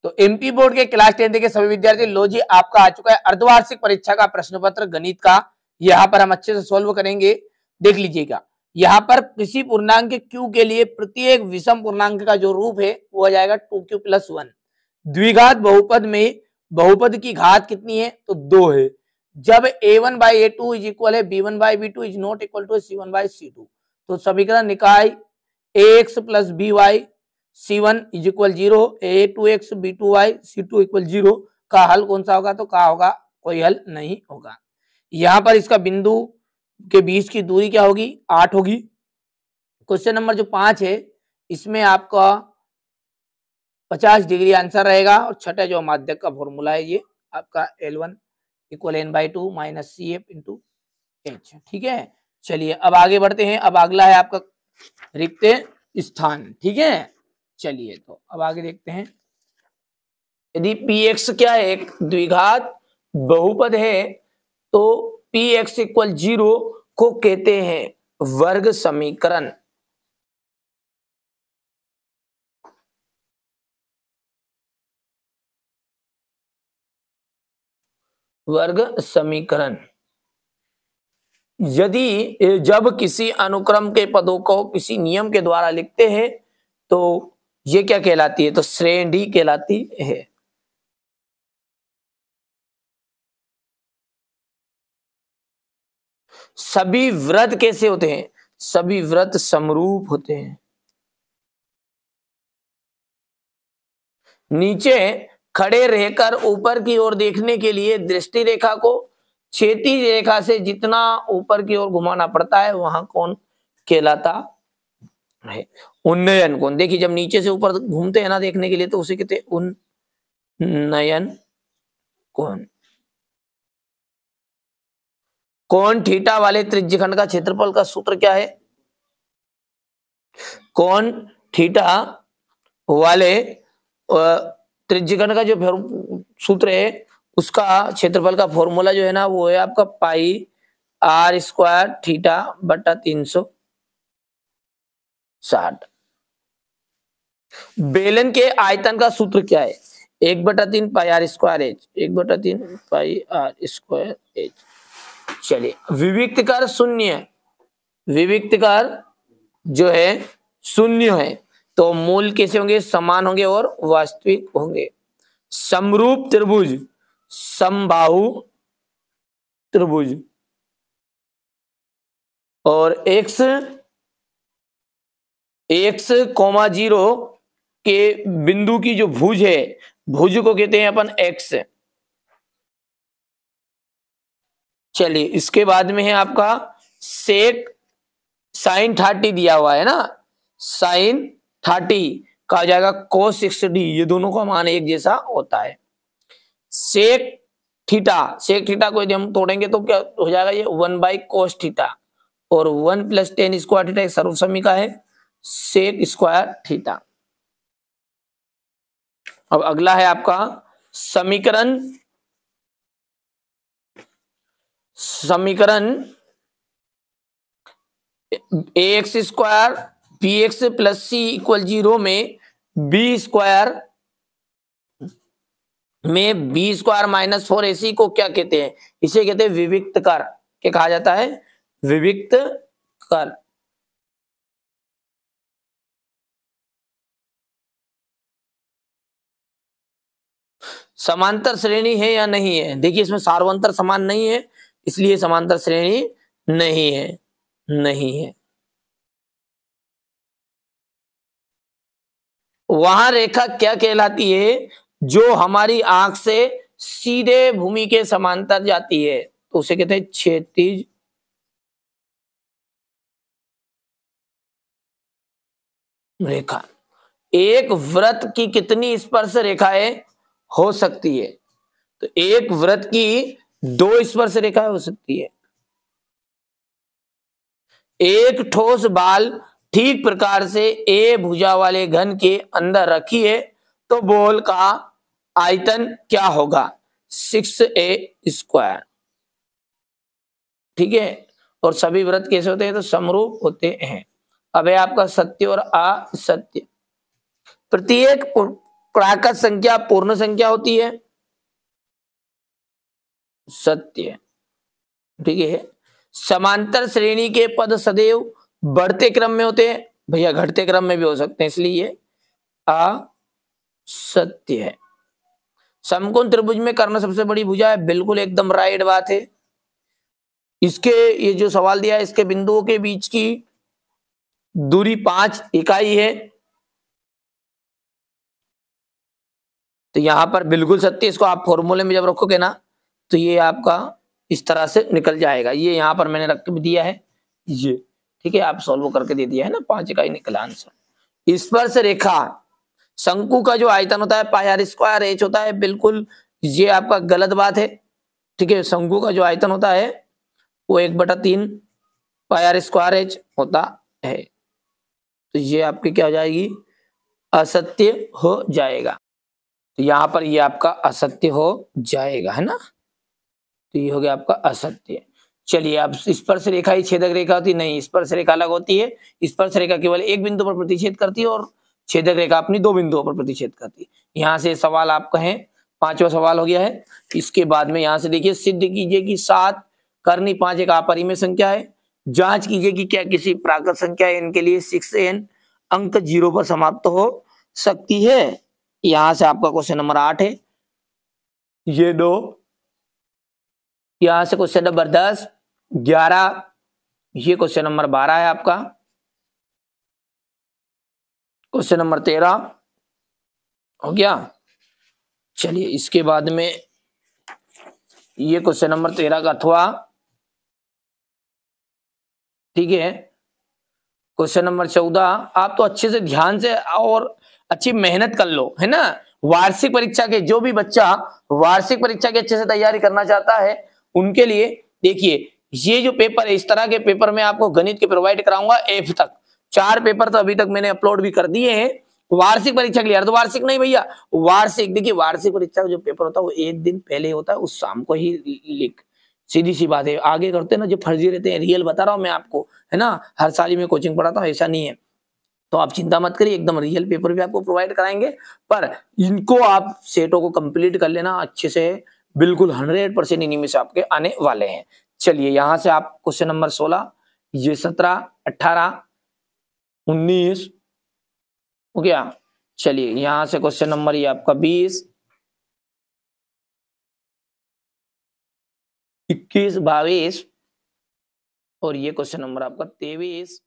तो MP board के class 10 के सभी विद्यार्थी लो जी, आपका आ चुका है अर्धवार्षिक परीक्षा का प्रश्न पत्र गणित का। यहाँ पर हम अच्छे से सॉल्व करेंगे, देख लीजिएगा। यहाँ पर किसी पूर्णांक q के लिए प्रत्येक विषम पूर्णांक का जो रूप है वो आ जाएगा 2q + 1। द्विघात बहुपद में बहुपद की घात कितनी है? तो 2 है। जब a1/a2 इज इक्वल है b1/b2 is not equal to c1/c2, तो समीकरण निकाय ax + by c1 is equal 0, a2x b2y c2 equal 0 का हल कौन सा होगा? तो क्या होगा? कोई हल नहीं होगा। यहाँ पर इसका बिंदु के बीच की दूरी क्या होगी? 8 होगी। क्वेश्चन नंबर जो 5 है इसमें आपका 50 डिग्री आंसर रहेगा और छठा जो माध्यक का फॉर्मूला है ये आपका L1 = n/2 - CF × H। ठीक है, चलिए अब आगे बढ़ते हैं। अब अगला है आपका रिक्त स्थान। ठीक है, चलिए तो अब आगे देखते हैं। यदि Px क्या है? एक द्विघात बहुपद है तो Px = 0 को कहते हैं वर्ग समीकरण। वर्ग समीकरण यदि जब किसी अनुक्रम के पदों को किसी नियम के द्वारा लिखते हैं तो ये क्या कहलाती है? तो श्रेणी कहलाती है। सभी वृत्त कैसे होते हैं? सभी वृत्त समरूप होते हैं। नीचे खड़े रहकर ऊपर की ओर देखने के लिए दृष्टि रेखा को क्षैतिज रेखा से जितना ऊपर की ओर घुमाना पड़ता है वहां कौन कहलाता है? उन्नयन कोण। देखिए जब नीचे से ऊपर घूमते हैं ना देखने के लिए तो उसे कहते हैं उन्नयन कोण। कोण थीटा वाले त्रिज्यखंड का क्षेत्रफल का सूत्र क्या है? कोण थीटा वाले त्रिज्यखंड का जो सूत्र है उसका क्षेत्रफल का फॉर्मूला जो है ना वो है आपका πr² थीटा बटा 360। बेलन के आयतन का सूत्र क्या है? 1/3 πr² h, 1/3 πr² h। चलिए विविक्तकार शून्य, विविक्तकार जो है शून्य है तो मूल कैसे होंगे? समान होंगे और वास्तविक होंगे। समरूप त्रिभुज, समबाहु त्रिभुज और x, 0 के बिंदु की जो भुज है भुज को कहते हैं अपन x। चलिए इसके बाद में है आपका सेक sin 30 दिया हुआ है ना, sin 30 का हो जाएगा cos 60। ये दोनों का मान एक जैसा होता है। सेक थीटा, सेक थीटा को यदि हम तोड़ेंगे तो क्या हो जाएगा? ये 1/cos थीटा और 1 + tan² थीटा एक सर्वसमीका है sec² थीटा। अब अगला है आपका समीकरण ax² bx + c = 0 में b² में b² - 4ac को क्या कहते हैं? इसे कहते हैं विविक्तकार। क्या कहा जाता है? विविक्तकार। समांतर श्रेणी है या नहीं है? देखिए इसमें सार्वंतर समान नहीं है इसलिए समांतर श्रेणी नहीं है, नहीं है। वहां रेखा क्या कहलाती है? जो हमारी आंख से सीधे भूमि के समांतर जाती है तो उसे कहते हैं क्षैतिज रेखा। एक वृत्त की कितनी स्पर्श रेखाएं हो सकती है? तो एक वृत्त की 2 स्पर्श रेखाएं हो सकती है। एक ठोस बाल ठीक प्रकार से ए भुजा वाले घन के अंदर रखिए तो बॉल का आयतन क्या होगा? 6a²। ठीक है, और सभी वृत्त कैसे होते हैं? तो समरूप होते हैं। अब है आपका सत्य और असत्य। प्रत्येक प्राकृत संख्या पूर्ण संख्या होती है? सत्य। ठीक है। समांतर श्रेणी के पद सदैव बढ़ते क्रम में होते हैं? भैया घटते क्रम में भी हो सकते हैं, इसलिए ये असत्य है। समकोण त्रिभुज में कर्ण सबसे बड़ी भुजा है? बिल्कुल एकदम राइट बात है। इसके ये जो सवाल दिया है, इसके बिंदुओं के बीच की दूरी 5 इकाई है, तो यहां पर बिल्कुल सत्य। इसको आप फॉर्मूले में जब रखोगे ना तो ये आपका इस तरह से निकल जाएगा। ये यहां पर मैंने रख के भी दिया है ये, ठीक है, आप सॉल्व करके दे दिया है ना, 5 इकाई निकला आंसर। स्पर्श रेखा शंकु का जो आयतन होता है पाई आर स्क्वायर एच होता है, बिल्कुल ये आपका गलत बात है। ठीक है, शंकु का जो आयतन होता है वो 1/3 पाई आर स्क्वायर एच होता है, तो ये आपकी क्या हो जाएगी? असत्य हो जाएगा। तो यहाँ पर ये आपका असत्य हो जाएगा, है ना, तो ये हो गया आपका असत्य। चलिए, अब स्पर्श रेखा ही छेदक रेखा होती नहीं, स्पर्श रेखा अलग होती है। स्पर्श रेखा केवल एक बिंदु पर प्रतिच्छेद करती है और छेदक रेखा अपनी 2 बिंदुओं पर प्रतिच्छेद करती है। यहाँ से सवाल आप कहें 5वां सवाल हो गया है। इसके बाद में यहाँ से देखिए, सिद्ध कीजिए कि 7 करनी 5 एक अपरिमेय संख्या है। जांच कीजिए कि क्या किसी प्राकृत संख्या n के लिए 6n अंक 0 पर समाप्त हो सकती है। यहां से आपका क्वेश्चन नंबर 8 है, ये 2। यहां से क्वेश्चन नंबर 10, 11, ये क्वेश्चन नंबर 12 है आपका। क्वेश्चन नंबर 13 हो गया। चलिए, इसके बाद में ये क्वेश्चन नंबर 13 का अथवा, ठीक है। क्वेश्चन नंबर 14, आप तो अच्छे से ध्यान से और अच्छी मेहनत कर लो, है ना। वार्षिक परीक्षा के जो भी बच्चा वार्षिक परीक्षा की अच्छे से तैयारी करना चाहता है उनके लिए देखिए, ये जो पेपर है, इस तरह के पेपर मैं आपको गणित के प्रोवाइड कराऊंगा F तक। 4 पेपर तो अभी तक मैंने अपलोड भी कर दिए हैं वार्षिक परीक्षा के लिए। अर्धवार्षिक नहीं भैया, वार्षिक। देखिए, वार्षिक परीक्षा का जो पेपर होता है वो एक दिन पहले होता है, उस शाम को ही लिख, सीधी सी बात है। आगे करते हैं ना जो फर्जी रहते हैं, रियल बता रहा हूं मैं आपको, है ना। हर साल ही मैं कोचिंग पढ़ाता हूँ, ऐसा नहीं है, तो आप चिंता मत करिए, एकदम रियल पेपर भी आपको प्रोवाइड कराएंगे। पर इनको आप सेटों को कंप्लीट कर लेना अच्छे से, बिल्कुल 100% इन्हीं में से आपके आने वाले हैं। चलिए, यहां से आप क्वेश्चन नंबर 16, ये 17, 18, 19 हो गया। चलिए, यहां से क्वेश्चन नंबर ये आपका 20, 21, 22 और ये क्वेश्चन नंबर आपका 23,